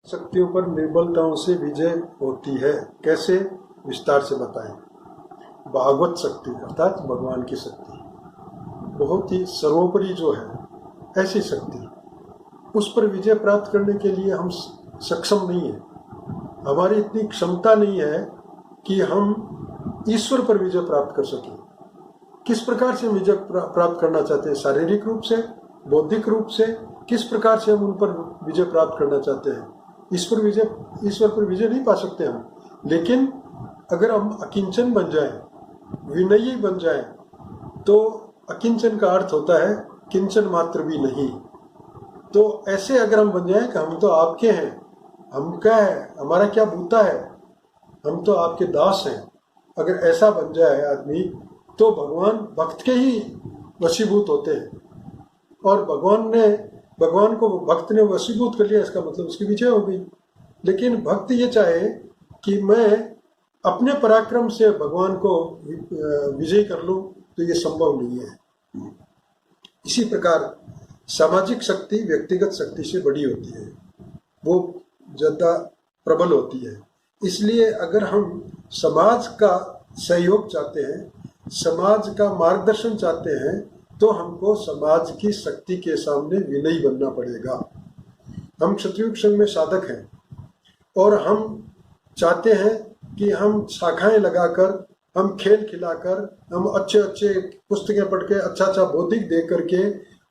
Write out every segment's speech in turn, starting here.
शक्तियों पर निर्बलताओं से विजय होती है, कैसे, विस्तार से बताएं। भागवत शक्ति अर्थात भगवान की शक्ति बहुत ही सर्वोपरि जो है, ऐसी शक्ति उस पर विजय प्राप्त करने के लिए हम सक्षम नहीं है। हमारी इतनी क्षमता नहीं है कि हम ईश्वर पर विजय प्राप्त कर सकें। किस प्रकार से विजय प्राप्त करना चाहते हैं? शारीरिक रूप से, बौद्धिक रूप से, किस प्रकार से हम उन पर विजय प्राप्त करना चाहते हैं? ईश्वर पर विजय नहीं पा सकते हम। लेकिन अगर हम अकिंचन बन जाएं, विनयी बन जाएं, तो अकिंचन का अर्थ होता है किंचन मात्र भी नहीं। तो ऐसे अगर हम बन जाएं कि हम तो आपके हैं, हम क्या है, हमारा क्या बूता है, हम तो आपके दास हैं, अगर ऐसा बन जाए आदमी, तो भगवान भक्त के ही वशीभूत होते हैं। और भगवान को भक्त ने वशीभूत कर लिया, इसका मतलब उसकी विजय हो गई। लेकिन भक्त ये चाहे कि मैं अपने पराक्रम से भगवान को विजय कर लूं, तो ये संभव नहीं है। इसी प्रकार सामाजिक शक्ति व्यक्तिगत शक्ति से बड़ी होती है, वो ज़्यादा प्रबल होती है। इसलिए अगर हम समाज का सहयोग चाहते हैं, समाज का मार्गदर्शन चाहते हैं, तो हमको समाज की शक्ति के सामने विनयी बनना पड़ेगा। हम क्षत्रिय संघ में साधक हैं और हम चाहते हैं कि हम शाखाएं लगाकर, हम खेल खिलाकर, हम अच्छे अच्छे पुस्तकें पढ़ के, अच्छा बौद्धिक दे करके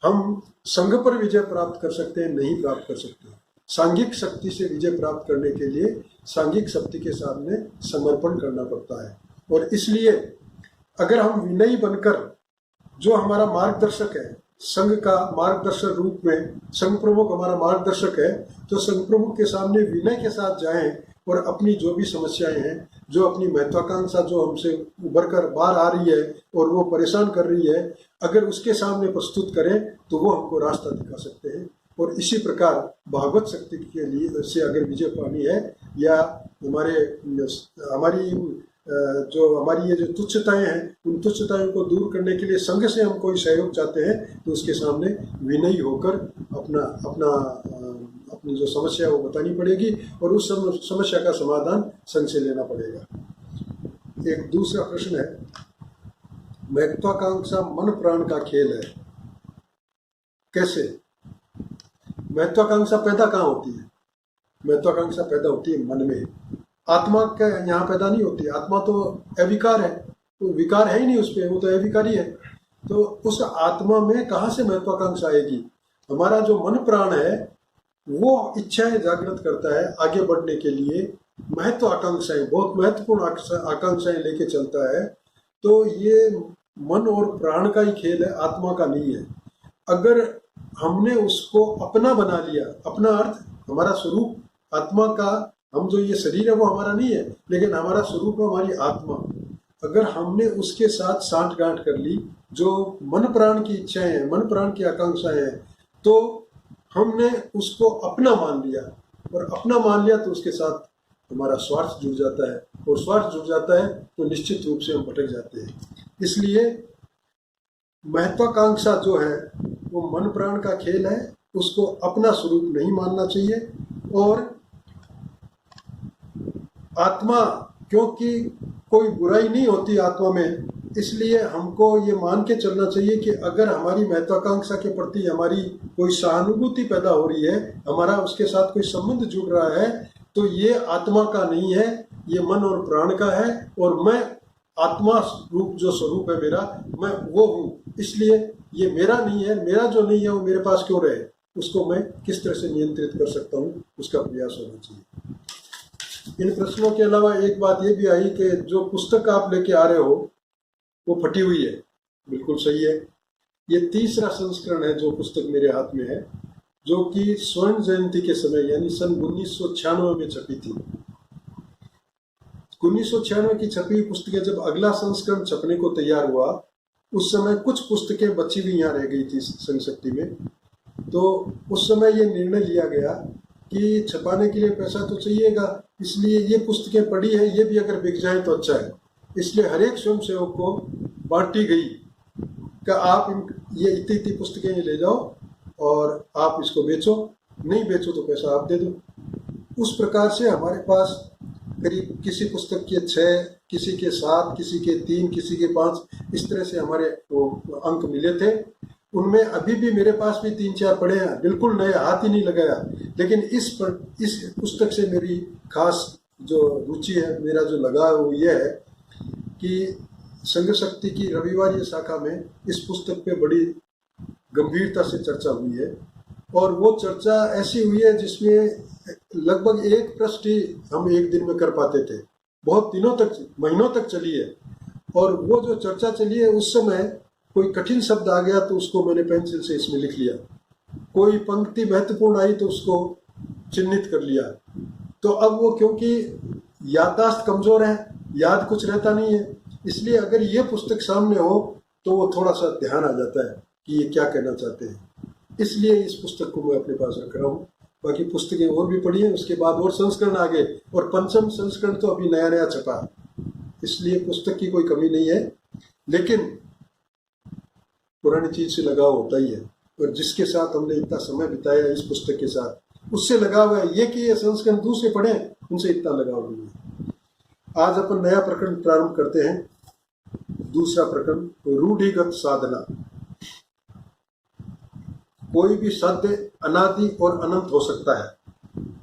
हम संघ पर विजय प्राप्त कर सकते हैं, नहीं प्राप्त कर सकते। सांघिक शक्ति से विजय प्राप्त करने के लिए सांघिक शक्ति के सामने समर्पण करना पड़ता है। और इसलिए अगर हम विनयी बनकर, जो हमारा मार्गदर्शक है, संघ का मार्गदर्शक रूप में संघ प्रमुख हमारा मार्गदर्शक है, तो संघ प्रमुख के सामने विनय के साथ जाएं और अपनी जो भी समस्याएं हैं, जो अपनी महत्वाकांक्षा जो हमसे उभर कर बाहर आ रही है और वो परेशान कर रही है, अगर उसके सामने प्रस्तुत करें तो वो हमको रास्ता दिखा सकते हैं। और इसी प्रकार भागवत शक्ति के लिए से अगर विजय पानी है, या हमारी ये जो तुच्छताएं हैं, उन तुच्छताओं को दूर करने के लिए संघ से हम कोई सहयोग चाहते हैं, तो उसके सामने विनयी होकर अपनी जो समस्या है वो बतानी पड़ेगी और उस समस्या का समाधान संघ से लेना पड़ेगा। एक दूसरा प्रश्न है, महत्वाकांक्षा मन प्राण का खेल है, कैसे? महत्वाकांक्षा पैदा कहाँ होती है? महत्वाकांक्षा पैदा होती है मन में। आत्मा का यहाँ पैदा नहीं होती। आत्मा तो अविकार है, तो विकार है ही नहीं उस पर, वो तो अविकारी है। तो उस आत्मा में कहाँ से महत्वाकांक्षा आएगी? हमारा जो मन प्राण है वो इच्छाएं जागृत करता है आगे बढ़ने के लिए, महत्वाकांक्षाएं, बहुत महत्वपूर्ण आकांक्षाएं लेके चलता है। तो ये मन और प्राण का ही खेल है, आत्मा का नहीं है। अगर हमने उसको अपना बना लिया, अपना अर्थ हमारा स्वरूप आत्मा का, हम जो ये शरीर है वो हमारा नहीं है, लेकिन हमारा स्वरूप है हमारी आत्मा। अगर हमने उसके साथ सांठगांठ कर ली, जो मन प्राण की इच्छाएं हैं, मन प्राण की आकांक्षाएं हैं, तो हमने उसको अपना मान लिया, और अपना मान लिया तो उसके साथ हमारा स्वार्थ जुड़ जाता है, और स्वार्थ जुड़ जाता है तो निश्चित रूप से हम भटक जाते हैं। इसलिए महत्वाकांक्षा जो है वो मन प्राण का खेल है, उसको अपना स्वरूप नहीं मानना चाहिए। और आत्मा, क्योंकि कोई बुराई नहीं होती आत्मा में, इसलिए हमको ये मान के चलना चाहिए कि अगर हमारी महत्वाकांक्षा के प्रति हमारी कोई सहानुभूति पैदा हो रही है, हमारा उसके साथ कोई संबंध जुड़ रहा है, तो ये आत्मा का नहीं है, ये मन और प्राण का है, और मैं आत्मा रूप जो स्वरूप है मेरा, मैं वो हूँ। इसलिए ये मेरा नहीं है, मेरा जो नहीं है वो मेरे पास क्यों रहे, उसको मैं किस तरह से नियंत्रित कर सकता हूँ, उसका प्रयास होना चाहिए। इन प्रश्नों के अलावा एक बात ये भी आई कि जो पुस्तक आप लेके आ रहे हो वो फटी हुई है। बिल्कुल सही है। ये तीसरा संस्करण है जो पुस्तक मेरे हाथ में है, जो कि स्वर्ण जयंती के समय यानी सन 1996 में छपी थी। 1996 की छपी पुस्तकें जब अगला संस्करण छपने को तैयार हुआ, उस समय कुछ पुस्तकें बची हुई यहाँ रह गई थी संघ शक्ति में। तो उस समय ये निर्णय लिया गया कि छपाने के लिए पैसा तो चाहिएगा, इसलिए ये पुस्तकें पड़ी है, ये भी अगर बिक जाए तो अच्छा है। इसलिए हर एक स्वयंसेवक को बांटी गई कि आप ये इतनी पुस्तकें ले जाओ और आप इसको बेचो, नहीं बेचो तो पैसा आप दे दो। उस प्रकार से हमारे पास करीब किसी पुस्तक के 6, किसी के 7, किसी के 3, किसी के 5, इस तरह से हमारे वो अंक मिले थे। उनमें अभी भी मेरे पास भी 3-4 पड़े हैं, बिल्कुल नए, हाथ ही नहीं लगाया। लेकिन इस पुस्तक से मेरी खास जो रुचि है, मेरा जो लगाव वो ये है कि संघ शक्ति की रविवारी शाखा में इस पुस्तक पे बड़ी गंभीरता से चर्चा हुई है। और वो चर्चा ऐसी हुई है जिसमें लगभग एक पृष्ठ ही हम एक दिन में कर पाते थे, बहुत दिनों तक, महीनों तक चली है। और वो जो चर्चा चली है, उस समय कोई कठिन शब्द आ गया तो उसको मैंने पेंसिल से इसमें लिख लिया, कोई पंक्ति महत्वपूर्ण आई तो उसको चिन्हित कर लिया। तो अब वो, क्योंकि याददाश्त कमजोर है, याद कुछ रहता नहीं है, इसलिए अगर ये पुस्तक सामने हो तो वो थोड़ा सा ध्यान आ जाता है कि ये क्या कहना चाहते हैं। इसलिए इस पुस्तक को मैं अपने पास रख रहा हूँ। बाकी पुस्तकें और भी पढ़ी हैं, उसके बाद और संस्करण आ गए, और 5म संस्करण तो अभी नया नया छपा, इसलिए पुस्तक की कोई कमी नहीं है। लेकिन पुरानी चीज से लगाव होता ही है, और जिसके साथ हमने इतना समय बिताया इस पुस्तक के साथ, उससे लगाव है। ये कि ये संस्करण दूसरे पढ़े, उनसे इतना लगाव नहीं है। आज अपन नया प्रकरण प्रारंभ करते हैं। दूसरा प्रकरण, रूढ़िगत साधना। कोई भी साध्य अनादि और अनंत हो सकता है।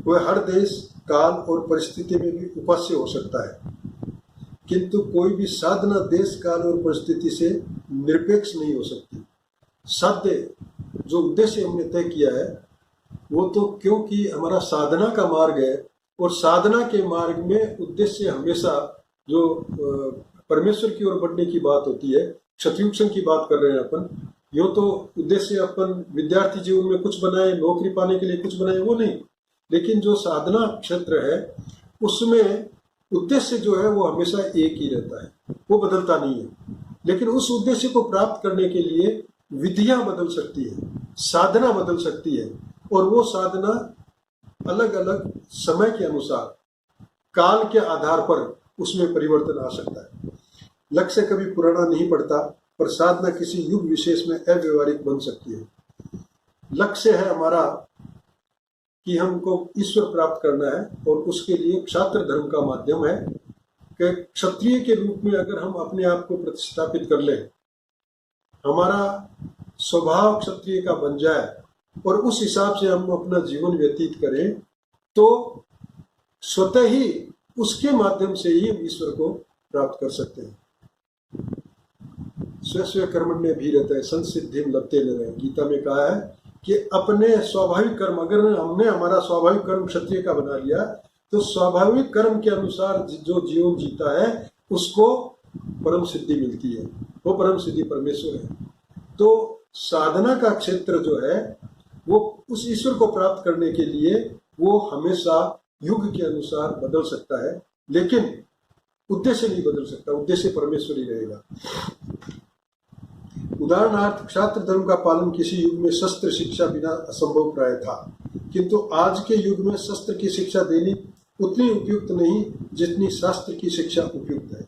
वह हर देश, काल और परिस्थिति में भी उपास्य हो सकता है, किंतु कोई भी साधना देश, काल और परिस्थिति से निरपेक्ष नहीं हो सकती। साध्य जो उद्देश्य हमने तय किया है वो तो, क्योंकि हमारा साधना का मार्ग है, और साधना के मार्ग में उद्देश्य हमेशा जो परमेश्वर की ओर बढ़ने की बात होती है, क्षत्रियुक्षण की बात कर रहे हैं अपन। यो तो उद्देश्य अपन विद्यार्थी जीवन में कुछ बनाए, नौकरी पाने के लिए कुछ बनाए, वो नहीं। लेकिन जो साधना क्षेत्र है उसमें उद्देश्य जो है वो हमेशा एक ही रहता है, वो बदलता नहीं है। लेकिन उस उद्देश्य को प्राप्त करने के लिए विधियां बदल सकती है, साधना बदल सकती है, और वो साधना अलग अलग समय के अनुसार, काल के आधार पर उसमें परिवर्तन आ सकता है। लक्ष्य कभी पुराना नहीं पड़ता, पर साधना किसी युग विशेष में अव्यवहारिक बन सकती है। लक्ष्य है हमारा कि हमको ईश्वर प्राप्त करना है, और उसके लिए क्षात्र धर्म का माध्यम है कि क्षत्रिय के रूप में अगर हम अपने आप को प्रतिस्थापित कर लें, हमारा स्वभाव क्षत्रिय का बन जाए, और उस हिसाब से हम अपना जीवन व्यतीत करें, तो स्वतः ही उसके माध्यम से ही हम ईश्वर को प्राप्त कर सकते हैं। स्व कर्मण्य भी रहता है, संसिद्धिम लभते न रहे। गीता में कहा है कि अपने स्वाभाविक कर्म, अगर हमने हमारा स्वाभाविक कर्म क्षत्रिय का बना लिया, तो स्वाभाविक कर्म के अनुसार जो जीवन जीता है उसको परम सिद्धि मिलती है, वो परम सिद्धि परमेश्वर है। तो साधना का क्षेत्र जो है वो उस ईश्वर को प्राप्त करने के लिए वो हमेशा युग के अनुसार बदल सकता है, लेकिन उद्देश्य नहीं बदल सकता, उद्देश्य परमेश्वर ही रहेगा। उदाहरणार्थ, क्षात्र धर्म का पालन किसी युग में शस्त्र शिक्षा बिना असंभव प्राय था, किंतु आज के युग में शस्त्र की शिक्षा देनी उतनी उपयुक्त नहीं जितनी शास्त्र की शिक्षा उपयुक्त है।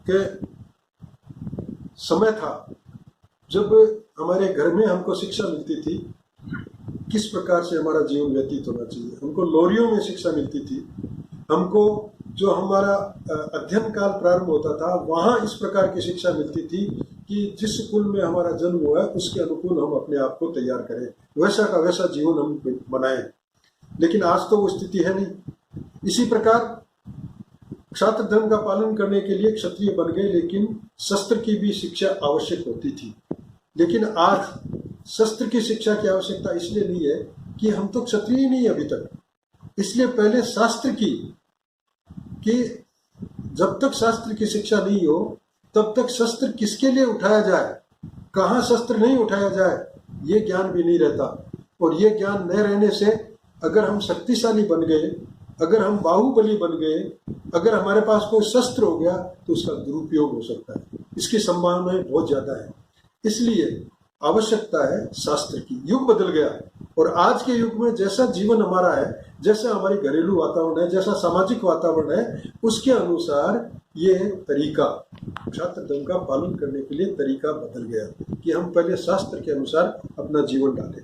के समय था जब हमारे घर में हमको शिक्षा मिलती थी किस प्रकार से हमारा जीवन व्यतीत होना चाहिए, हमको लोरियों में शिक्षा मिलती थी, हमको जो हमारा अध्ययन काल प्रारंभ होता था वहाँ इस प्रकार की शिक्षा मिलती थी कि जिस कुल में हमारा जन्म हुआ है उसके अनुकूल हम अपने आप को तैयार करें, वैसा का वैसा जीवन हम बनाएं। लेकिन आज तो वो स्थिति है नहीं। इसी प्रकार क्षात्र धर्म का पालन करने के लिए क्षत्रिय बन गए, लेकिन शस्त्र की भी शिक्षा आवश्यक होती थी। लेकिन आज शस्त्र की शिक्षा की आवश्यकता इसलिए नहीं है कि हम तो क्षत्रिय नहीं अभी तक, इसलिए पहले शास्त्र की, कि जब तक शास्त्र की शिक्षा नहीं हो तब तक शस्त्र किसके लिए उठाया जाए, कहाँ शस्त्र नहीं उठाया जाए, ये ज्ञान भी नहीं रहता। और ये ज्ञान न रहने से अगर हम शक्तिशाली बन गए, अगर हम बाहुबली बन गए, अगर हमारे पास कोई शस्त्र हो गया तो उसका दुरुपयोग हो सकता है, इसकी संभावनाएं बहुत ज्यादा है। इसलिए आवश्यकता है शास्त्र की। युग बदल गया और आज के युग में जैसा जीवन हमारा है, जैसा हमारी घरेलू वातावरण है, जैसा सामाजिक वातावरण है, उसके अनुसार ये तरीका क्षात्र धर्म का पालन करने के लिए तरीका बदल गया कि हम पहले शास्त्र के अनुसार अपना जीवन डालें।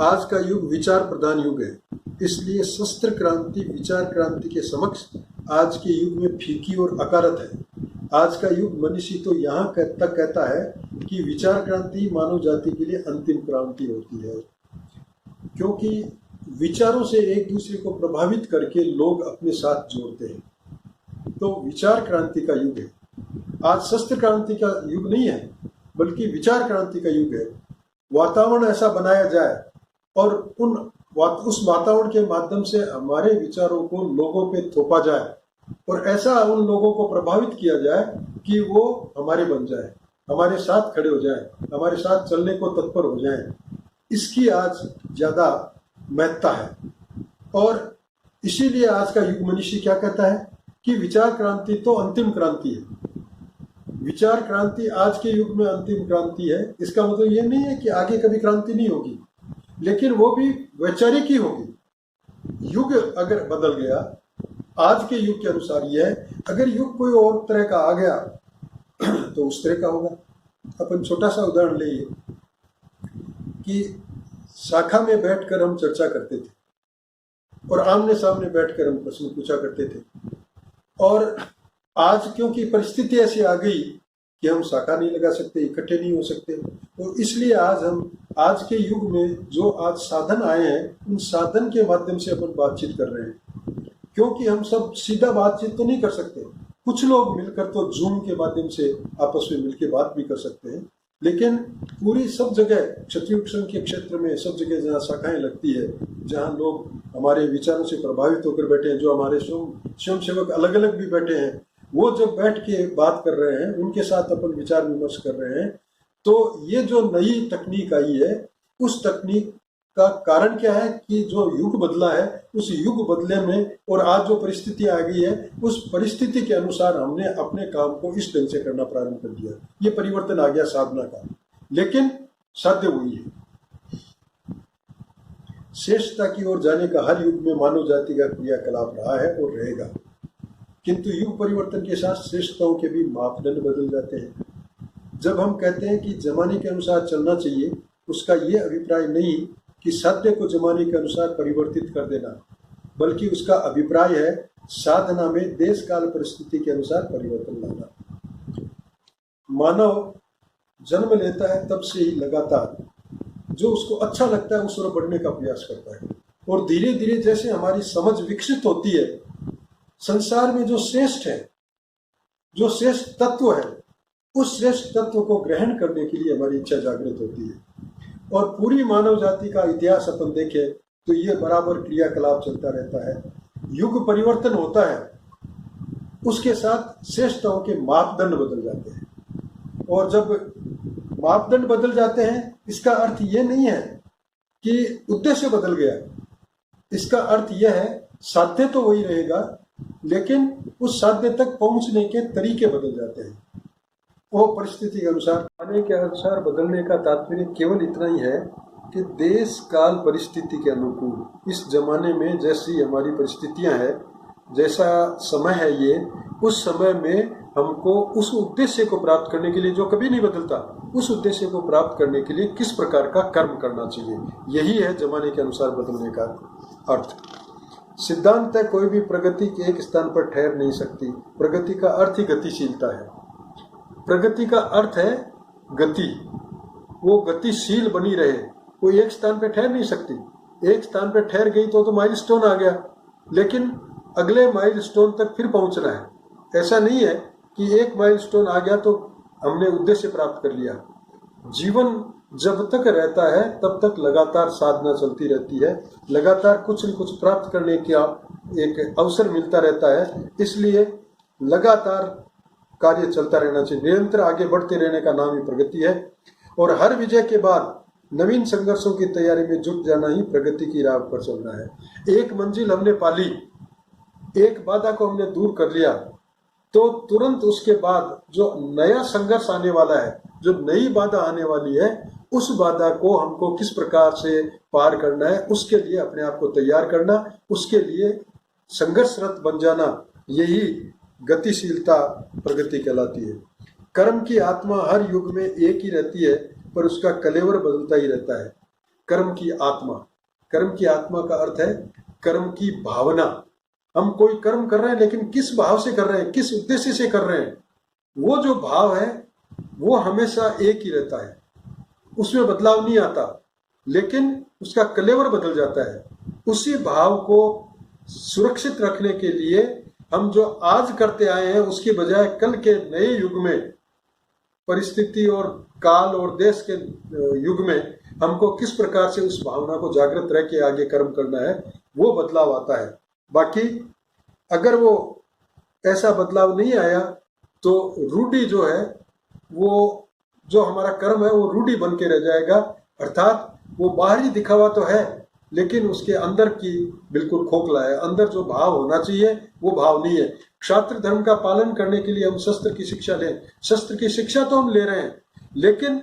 आज का युग विचार प्रधान युग है, इसलिए शस्त्र क्रांति विचार क्रांति के समक्ष आज के युग में फीकी और अकारत है। आज का युग मनीषी तो यहाँ तक कहता है कि विचार क्रांति मानव जाति के लिए अंतिम क्रांति होती है, क्योंकि विचारों से एक दूसरे को प्रभावित करके लोग अपने साथ जोड़ते हैं। तो विचार क्रांति का युग है। आज शस्त्र क्रांति का युग नहीं है, बल्कि विचार क्रांति का युग है। वातावरण ऐसा बनाया जाए और उस वातावरण के माध्यम से हमारे विचारों को लोगों पे थोपा जाए और ऐसा उन लोगों को प्रभावित किया जाए कि वो हमारे बन जाए, हमारे साथ खड़े हो जाए, हमारे साथ चलने को तत्पर हो जाए। इसकी आज ज्यादा महत्ता है और इसीलिए आज का युग मनीषी क्या कहता है कि विचार क्रांति तो अंतिम क्रांति है। विचार क्रांति आज के युग में अंतिम क्रांति है। इसका मतलब ये नहीं है कि आगे कभी क्रांति नहीं होगी, लेकिन वो भी वैचारिक ही होगी। युग अगर बदल गया, आज के युग के अनुसार ये है, अगर युग कोई और तरह का आ गया तो उस तरह का होगा। अपन छोटा सा उदाहरण लेंगे कि शाखा में बैठकर हम चर्चा करते थे और आमने सामने बैठकर हम प्रश्न पूछा करते थे, और आज क्योंकि परिस्थिति ऐसी आ गई कि हम शाखा नहीं लगा सकते, इकट्ठे नहीं हो सकते, तो इसलिए आज हम आज के युग में जो आज साधन आए हैं उन साधन के माध्यम से अपन बातचीत कर रहे हैं। क्योंकि हम सब सीधा बातचीत तो नहीं कर सकते, कुछ लोग मिलकर तो जूम के माध्यम से आपस में मिलकर बात भी कर सकते हैं, लेकिन पूरी सब जगह क्षत्रिय संघ के क्षेत्र में सब जगह जहाँ शाखाएं लगती है, जहाँ लोग हमारे विचारों से प्रभावित होकर बैठे हैं, जो हमारे स्वयं सेवक अलग अलग भी बैठे हैं, वो जब बैठ के बात कर रहे हैं, उनके साथ अपन विचार विमर्श कर रहे हैं, तो ये जो नई तकनीक आई है उस तकनीक का कारण क्या है कि जो युग बदला है, उस युग बदले में और आज जो परिस्थिति आ गई है उस परिस्थिति के अनुसार हमने अपने काम को इस ढंग से करना प्रारंभ कर दिया। ये परिवर्तन आ गया साधना का, लेकिन साध्य वही है। श्रेष्ठता की ओर जाने का हर युग में मानव जाति का क्रियाकलाप रहा है और रहेगा, किंतु युग परिवर्तन के साथ श्रेष्ठताओं के भी मापदंड बदल जाते हैं। जब हम कहते हैं कि जमाने के अनुसार चलना चाहिए, उसका ये अभिप्राय नहीं कि साध्य को जमाने के अनुसार परिवर्तित कर देना, बल्कि उसका अभिप्राय है साधना में देश काल परिस्थिति के अनुसार परिवर्तन लाना। मानव जन्म लेता है तब से ही लगातार जो उसको अच्छा लगता है उस ओर बढ़ने का प्रयास करता है, और धीरे धीरे जैसे हमारी समझ विकसित होती है, संसार में जो श्रेष्ठ है, जो श्रेष्ठ तत्व है, उस श्रेष्ठ तत्व को ग्रहण करने के लिए हमारी इच्छा जागृत होती है। और पूरी मानव जाति का इतिहास अपन देखें तो ये बराबर क्रियाकलाप चलता रहता है। युग परिवर्तन होता है, उसके साथ श्रेष्ठताओं के मापदंड बदल जाते हैं, और जब मापदंड बदल जाते हैं इसका अर्थ ये नहीं है कि उद्देश्य बदल गया। इसका अर्थ यह है साध्य तो वही रहेगा, लेकिन उस साध्य तक पहुंचने के तरीके बदल जाते हैं, वो परिस्थिति के अनुसार, आने के अनुसार बदलने का तात्पर्य केवल इतना ही है कि देश काल परिस्थिति के अनुकूल इस जमाने में जैसी हमारी परिस्थितियां हैं, जैसा समय है ये, उस समय में हमको उस उद्देश्य को प्राप्त करने के लिए, जो कभी नहीं बदलता, उस उद्देश्य को प्राप्त करने के लिए किस प्रकार का कर्म करना चाहिए, यही है जमाने के अनुसार बदलने का अर्थ। सिद्धांत है कोई भी प्रगति के एक स्थान पर ठहर नहीं सकती। प्रगति का अर्थ ही गतिशीलता है। प्रगति का अर्थ है गति, वो गतिशील बनी रहे, वो एक स्थान पे ठहर नहीं सकती। एक स्थान पे ठहर गई तो माइलस्टोन आ गया, लेकिन अगले माइलस्टोन तक फिर पहुंचना है। ऐसा नहीं है कि एक माइलस्टोन आ गया तो हमने उद्देश्य प्राप्त कर लिया। जीवन जब तक रहता है तब तक लगातार साधना चलती रहती है, लगातार कुछ न कुछ प्राप्त करने का एक अवसर मिलता रहता है, इसलिए लगातार कार्य चलता रहना चाहिए। निरंतर आगे बढ़ते रहने का नाम ही प्रगति है, और हर विजय के बाद नवीन संघर्षों की तैयारी में जुट जाना ही प्रगति की राह पर चलना है। एक मंजिल हमने पाली, एक बाधा को हमने दूर कर लिया, तो तुरंत उसके बाद जो नया संघर्ष आने वाला है, जो नई बाधा आने वाली है, उस बाधा को हमको किस प्रकार से पार करना है, उसके लिए अपने आप को तैयार करना, उसके लिए संघर्षरत बन जाना, यही गतिशीलता प्रगति कहलाती है। कर्म की आत्मा हर युग में एक ही रहती है, पर उसका कलेवर बदलता ही रहता है। कर्म की आत्मा। कर्म की आत्मा का अर्थ है कर्म की भावना। हम कोई कर्म कर रहे हैं लेकिन किस भाव से कर रहे हैं, किस उद्देश्य से कर रहे हैं, वो जो भाव है वो हमेशा एक ही रहता है, उसमें बदलाव नहीं आता, लेकिन उसका कलेवर बदल जाता है। उसी भाव को सुरक्षित रखने के लिए हम जो आज करते आए हैं उसके बजाय कल के नए युग में, परिस्थिति और काल और देश के युग में हमको किस प्रकार से उस भावना को जागृत रह के आगे कर्म करना है, वो बदलाव आता है। बाकी अगर वो ऐसा बदलाव नहीं आया तो रूढ़ी जो है, वो जो हमारा कर्म है वो रूढ़ी बन के रह जाएगा। अर्थात वो बाहरी दिखावा तो है लेकिन उसके अंदर की बिल्कुल खोखला है। अंदर जो भाव होना चाहिए वो भाव नहीं है। क्षात्र धर्म का पालन करने के लिए हम शस्त्र की शिक्षा लें, शस्त्र की शिक्षा तो हम ले रहे हैं, लेकिन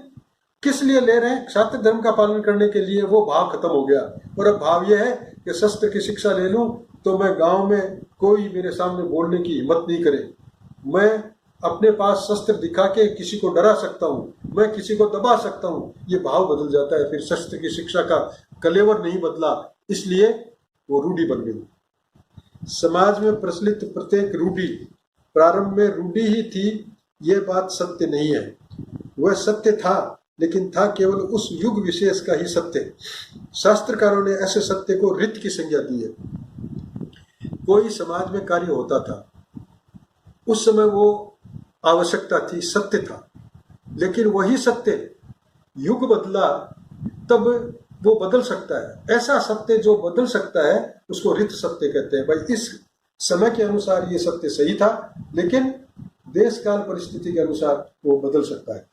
किस लिए ले रहे हैं? क्षात्र धर्म का पालन करने के लिए। वो भाव खत्म हो गया और अब भाव यह है कि शस्त्र की शिक्षा ले लूं तो मैं गांव में कोई मेरे सामने बोलने की हिम्मत नहीं करे, मैं अपने पास शस्त्र दिखा के किसी को डरा सकता हूं, मैं किसी को दबा सकता हूं। ये भाव बदल जाता है, फिर शस्त्र की शिक्षा का कलेवर नहीं बदला, इसलिए वो रूढ़ी बन गई। समाज में प्रचलित प्रत्येक रूढ़ी प्रारंभ में रूढ़ी ही थी, ये बात सत्य नहीं है। वह सत्य था लेकिन था केवल उस युग विशेष का ही सत्य। शास्त्रकारों ने ऐसे सत्य को रीत की संज्ञा दी है। कोई समाज में कार्य होता था, उस समय वो आवश्यकता थी, सत्य था, लेकिन वही सत्य युग बदला तब वो बदल सकता है। ऐसा सत्य जो बदल सकता है उसको रीत सत्य कहते हैं। भाई इस समय के अनुसार ये सत्य सही था, लेकिन देश काल परिस्थिति के अनुसार वो बदल सकता है।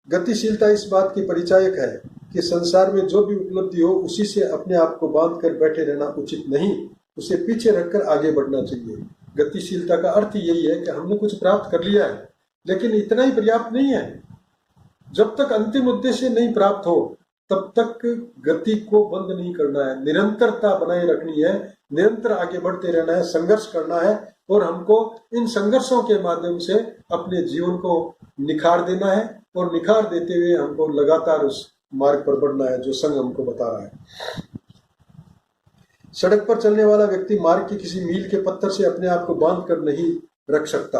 गतिशीलता इस बात की परिचायक है कि संसार में जो भी उपलब्धि हो उसी से अपने आप को बांध कर बैठे रहना उचित नहीं, उसे पीछे रखकर आगे बढ़ना चाहिए। गतिशीलता का अर्थ यही है कि हमने कुछ प्राप्त कर लिया है, लेकिन इतना ही पर्याप्त नहीं है। जब तक अंतिम उद्देश्य नहीं प्राप्त हो तब तक गति को बंद नहीं करना है, निरंतरता बनाए रखनी है, निरंतर आगे बढ़ते रहना है, संघर्ष करना है और हमको इन संघर्षों के माध्यम से अपने जीवन को निखार देना है और निखार देते हुए हमको लगातार उस मार्ग पर बढ़ना है जो संघ हमको बता रहा है। सड़क पर चलने वाला व्यक्ति मार्ग के किसी मील के पत्थर से अपने आप को बांध कर नहीं रख सकता,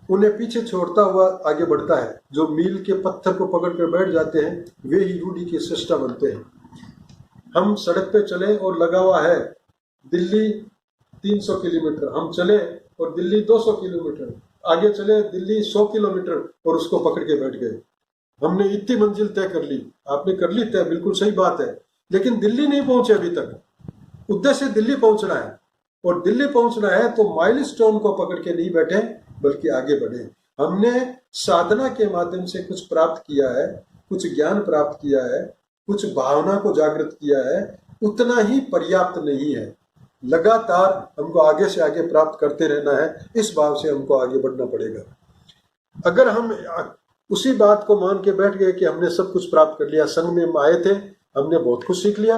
उन्हें पीछे छोड़ता हुआ आगे बढ़ता है। जो मील के पत्थर को पकड़ कर बैठ जाते हैं वे ही रूढ़ी के सृष्टा बनते हैं। हम सड़क पे चले और लगा हुआ है दिल्ली 300 किलोमीटर, हम चले और दिल्ली 200 किलोमीटर, आगे चले दिल्ली 100 किलोमीटर और उसको पकड़ के बैठ गए। हमने इतनी मंजिल तय कर ली, आपने कर ली तय, बिल्कुल सही बात है, लेकिन दिल्ली नहीं पहुंचे अभी तक। उद्देश्य दिल्ली पहुंचना है और दिल्ली पहुंचना है तो माइलस्टोन को पकड़ के नहीं बैठे बल्कि आगे बढ़े। हमने साधना के माध्यम से कुछ प्राप्त किया है, कुछ ज्ञान प्राप्त किया है, कुछ भावना को जागृत किया है, उतना ही पर्याप्त नहीं है। लगातार हमको आगे से आगे प्राप्त करते रहना है, इस भाव से हमको आगे बढ़ना पड़ेगा। अगर हम उसी बात को मान के बैठ गए कि हमने सब कुछ प्राप्त कर लिया, संघ में आए थे, हमने बहुत कुछ सीख लिया,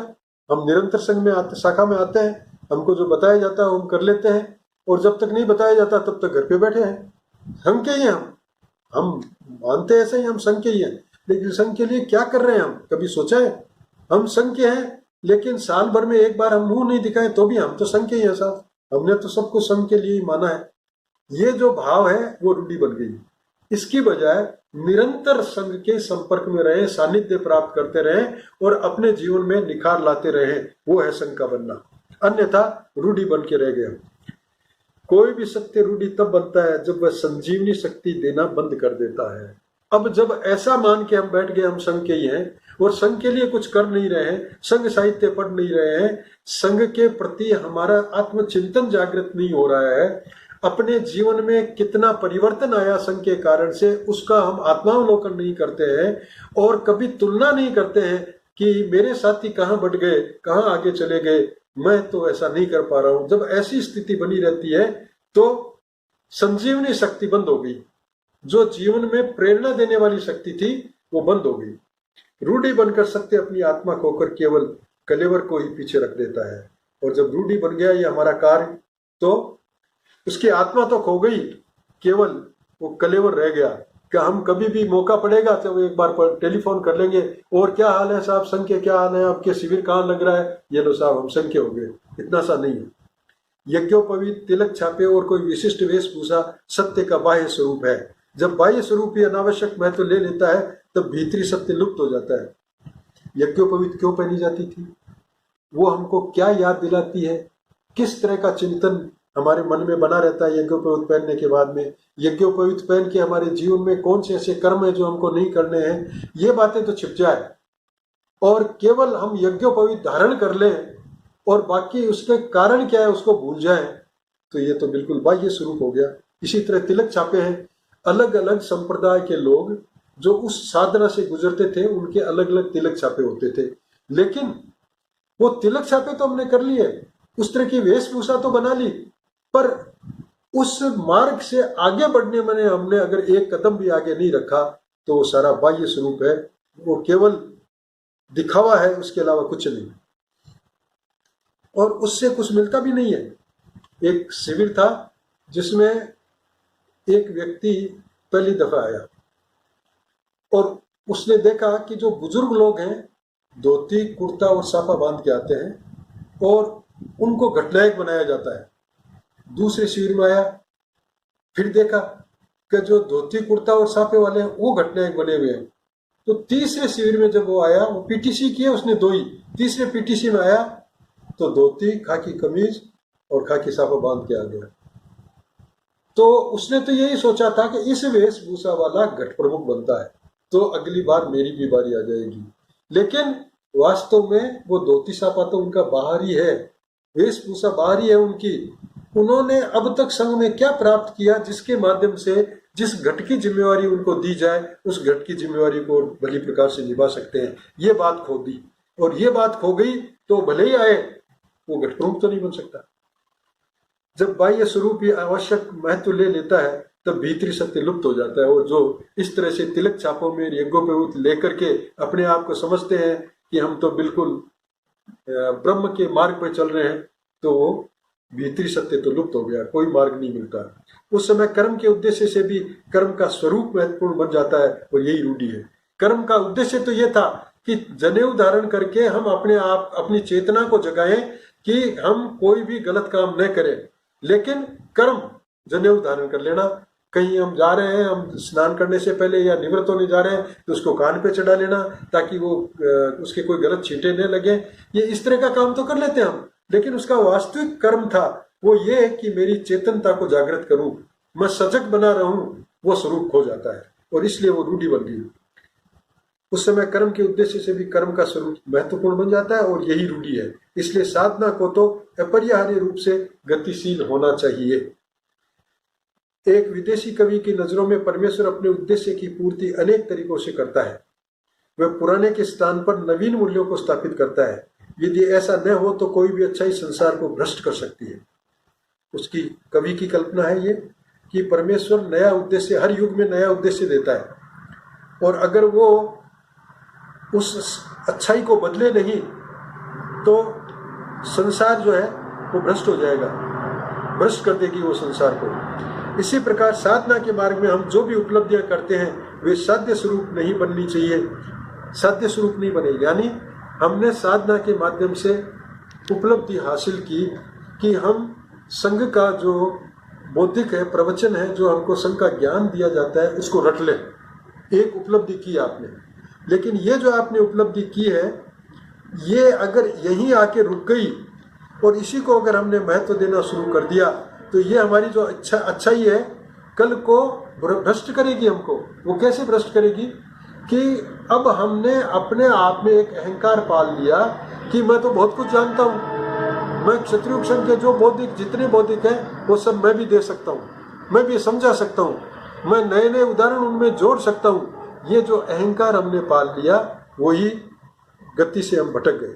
हम निरंतर संघ में आते, शाखा में आते हैं, हमको जो बताया जाता है हम कर लेते हैं, और जब तक नहीं बताया जाता तब तक घर पे बैठे हैं। संघ के ही हम मानते हैं ऐसे ही, हम संघ के ही हैं, लेकिन संघ के लिए क्या कर रहे हैं हम कभी सोचा है? हम संघ के हैं लेकिन साल भर में एक बार हम मुंह नहीं दिखाएं तो भी हम तो संघ के ही हैं साहब, हमने तो सबको संघ के लिए ही माना है। ये जो भाव है वो रूढ़ी बन गई। इसकी बजाय निरंतर संघ के संपर्क में रहे, सानिध्य प्राप्त करते रहे और अपने जीवन में निखार लाते रहे, वो है संघ का बनना। अन्यथा रूढ़ी बन के रह गया। कोई भी सत्य रूढ़ी तब बनता है जब वह संजीवनी शक्ति देना बंद कर देता है। अब जब ऐसा मान के हम बैठ गए हम संघ के ही हैं और संघ के लिए कुछ कर नहीं रहे हैं, संघ साहित्य पढ़ नहीं रहे हैं, संघ के प्रति हमारा आत्मचिंतन जागृत नहीं हो रहा है, अपने जीवन में कितना परिवर्तन आया संघ के कारण से उसका हम आत्मावलोकन नहीं करते हैं और कभी तुलना नहीं करते हैं कि मेरे साथी कहाँ बढ़ गए, कहाँ आगे चले गए, मैं तो ऐसा नहीं कर पा रहा हूं। जब ऐसी स्थिति बनी रहती है तो संजीवनी शक्ति बंद हो गई, जो जीवन में प्रेरणा देने वाली शक्ति थी वो बंद हो गई। रूढ़ी बनकर सत्य अपनी आत्मा खोकर केवल कलेवर को ही पीछे रख देता है, और जब रूढ़ी बन गया ये हमारा कार्य तो उसकी आत्मा तो खो गई, केवल वो कलेवर रह गया। कि हम कभी भी मौका पड़ेगा तो एक बार पर टेलीफोन कर लेंगे, और क्या हाल है साहब, संघ के क्या हाल है, आपके शिविर कहाँ लग रहा है, ये लो साहब हम संघ के हो गए। इतना सा नहीं है। यज्ञोपवीत, तिलक छापे और कोई विशिष्ट वेशभूषा सत्य का बाह्य स्वरूप है। जब बाह्य स्वरूप ही अनावश्यक महत्व ले लेता है तब भीतरी सत्य लुप्त हो जाता है। यज्ञोपवीत क्यों पहनी जाती थी, वो हमको क्या याद दिलाती है, किस तरह का चिंतन हमारे मन में बना रहता है यज्ञोपवीत पहनने के बाद में, यज्ञोपवीत पहन के हमारे जीवन में कौन से ऐसे कर्म है जो हमको नहीं करने हैं, ये बातें तो छिप जाए और केवल हम यज्ञोपवीत धारण कर लें और बाकी उसके कारण क्या है उसको भूल जाएं, तो ये तो बिल्कुल बाह्य स्वरूप हो गया। इसी तरह तिलक छापे हैं, अलग अलग संप्रदाय के लोग जो उस साधना से गुजरते थे उनके अलग अलग तिलक छापे होते थे, लेकिन वो तिलक छापे तो हमने कर लिए, उस तरह की वेशभूषा तो बना ली, पर उस मार्ग से आगे बढ़ने में हमने अगर एक कदम भी आगे नहीं रखा तो वो सारा बाह्य स्वरूप है, वो केवल दिखावा है, उसके अलावा कुछ नहीं, और उससे कुछ मिलता भी नहीं है। एक शिविर था जिसमें एक व्यक्ति पहली दफा आया और उसने देखा कि जो बुजुर्ग लोग हैं धोती कुर्ता और साफा बांध के आते हैं और उनको घटनायक बनाया जाता है। दूसरे शिविर में आया, फिर देखा कि जो धोती कुर्ता और साफे वाले हैं वो घटनायक बने हुए हैं। तो तीसरे शिविर में जब वो आया, वो पीटीसी किया उसने दो ही, तीसरे पीटीसी में आया तो धोती खाकी कमीज और खाकी साफा बांध के आ गया। तो उसने तो यही सोचा था कि इस वेशभूषा वाला घट प्रमुख बनता है तो अगली बार मेरी भी बारी आ जाएगी, लेकिन वास्तव में वो धोती साफा तो उनका बाहर ही है, वेशभूषा बाहर ही है उनकी। उन्होंने अब तक संघ में क्या प्राप्त किया जिसके माध्यम से जिस घट की जिम्मेवारी उनको दी जाए उस घट की जिम्मेवारी को भली प्रकार से निभा सकते हैं, ये बात खो दी। और ये बात खो गई तो भले ही आए वो घट प्रमुख तो नहीं बन सकता। जब बाह्य स्वरूप ही आवश्यक महत्व ले लेता है तब भीतरी सत्य लुप्त हो जाता है। और जो इस तरह से तिलक छापों में यज्ञोपवीत लेकर के अपने आप को समझते हैं कि हम तो बिल्कुल ब्रह्म के मार्ग पर चल रहे हैं, तो वो भीतरी सत्य तो लुप्त हो गया, कोई मार्ग नहीं मिलता। उस समय कर्म के उद्देश्य से भी कर्म का स्वरूप महत्वपूर्ण बन जाता है और यही रूढ़ी है। कर्म का उद्देश्य तो ये था कि जनेऊ धारण करके हम अपने आप अपनी चेतना को जगाएं कि हम कोई भी गलत काम न करें, लेकिन कर्म जनेऊ धारण कर लेना, कहीं हम जा रहे हैं, हम स्नान करने से पहले या निवृत्त होने जा रहे हैं तो उसको कान पे चढ़ा लेना ताकि वो उसके कोई गलत छींटे न लगे। ये इस तरह का काम तो कर लेते हैं हम, लेकिन उसका वास्तविक कर्म था वो ये है कि मेरी चेतनता को जागृत करूं, मैं सजग बना रहूं, वो स्वरूप खो जाता है और इसलिए वो रूढ़ी बन गई। उस समय कर्म के उद्देश्य से भी कर्म का स्वरूप महत्वपूर्ण बन जाता है और यही रूढ़ी है। इसलिए साधना को तो अपरिहार्य रूप से गतिशील होना चाहिए। एक विदेशी कवि की नजरों में परमेश्वर अपने उद्देश्य की पूर्ति अनेक तरीकों से करता है। वह पुराने के स्थान पर नवीन मूल्यों को स्थापित करता है। यदि ऐसा न हो तो कोई भी अच्छाई संसार को भ्रष्ट कर सकती है। उसकी कवि की कल्पना है ये कि परमेश्वर नया उद्देश्य, हर युग में नया उद्देश्य देता है, और अगर वो उस अच्छाई को बदले नहीं तो संसार जो है वो भ्रष्ट हो जाएगा, भ्रष्ट कर देगी वो संसार को। इसी प्रकार साधना के मार्ग में हम जो भी उपलब्धियां करते हैं वे साध्य स्वरूप नहीं बननी चाहिए, साध्य स्वरूप नहीं बने। यानी हमने साधना के माध्यम से उपलब्धि हासिल की कि हम संघ का जो बौद्धिक है, प्रवचन है, जो हमको संघ का ज्ञान दिया जाता है उसको रट लें। एक उपलब्धि की आपने, लेकिन ये जो आपने उपलब्धि की है ये अगर यहीं आके रुक गई और इसी को अगर हमने महत्व देना शुरू कर दिया तो ये हमारी जो अच्छाई है कल को भ्रष्ट करेगी हमको। वो कैसे भ्रष्ट करेगी कि अब हमने अपने आप में एक अहंकार पाल लिया कि मैं तो बहुत कुछ जानता हूँ, मैं क्षत्रिय संघ के जो बौद्धिक जितने बौद्धिक हैं वो सब मैं भी दे सकता हूँ, मैं भी समझा सकता हूँ, मैं नए नए उदाहरण उनमें जोड़ सकता हूँ। ये जो अहंकार हमने पाल लिया वही गति से हम भटक गए।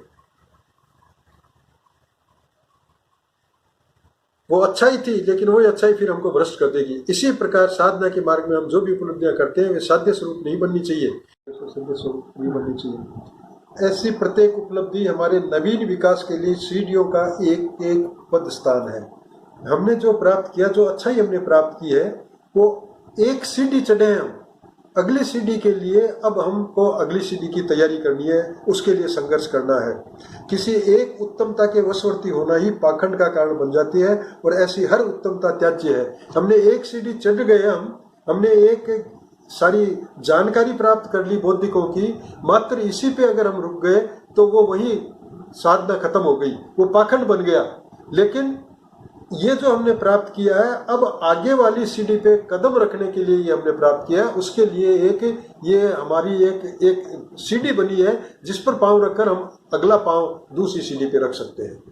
वो अच्छाई थी लेकिन वही अच्छाई फिर हमको भ्रष्ट कर देगी। इसी प्रकार साधना के मार्ग में हम जो भी उपलब्धियां करते हैं वे साध्य स्वरूप नहीं बननी चाहिए, साध्य स्वरूप नहीं बननी चाहिए। ऐसी प्रत्येक उपलब्धि हमारे नवीन विकास के लिए सीढ़ियों का एक एक पद स्थान है। हमने जो प्राप्त किया, जो अच्छाई हमने प्राप्त की है वो एक सीढ़ी चढ़े हैं हम, अगली सीढ़ी के लिए अब हमको अगली सीढ़ी की तैयारी करनी है, उसके लिए संघर्ष करना है। किसी एक उत्तमता के वशवर्ती होना ही पाखंड का कारण बन जाती है, और ऐसी हर उत्तमता त्याज्य है। हमने एक सीढ़ी चढ़ गए, हमने एक सारी जानकारी प्राप्त कर ली बौद्धिकों की, मात्र इसी पे अगर हम रुक गए तो वो वही साधना खत्म हो गई, वो पाखंड बन गया। लेकिन ये जो हमने प्राप्त किया है, अब आगे वाली सीढ़ी पे कदम रखने के लिए ये हमने प्राप्त किया है, उसके लिए ये हमारी एक सीढ़ी बनी है जिस पर पांव रखकर हम अगला पांव दूसरी सीढ़ी पे रख सकते हैं।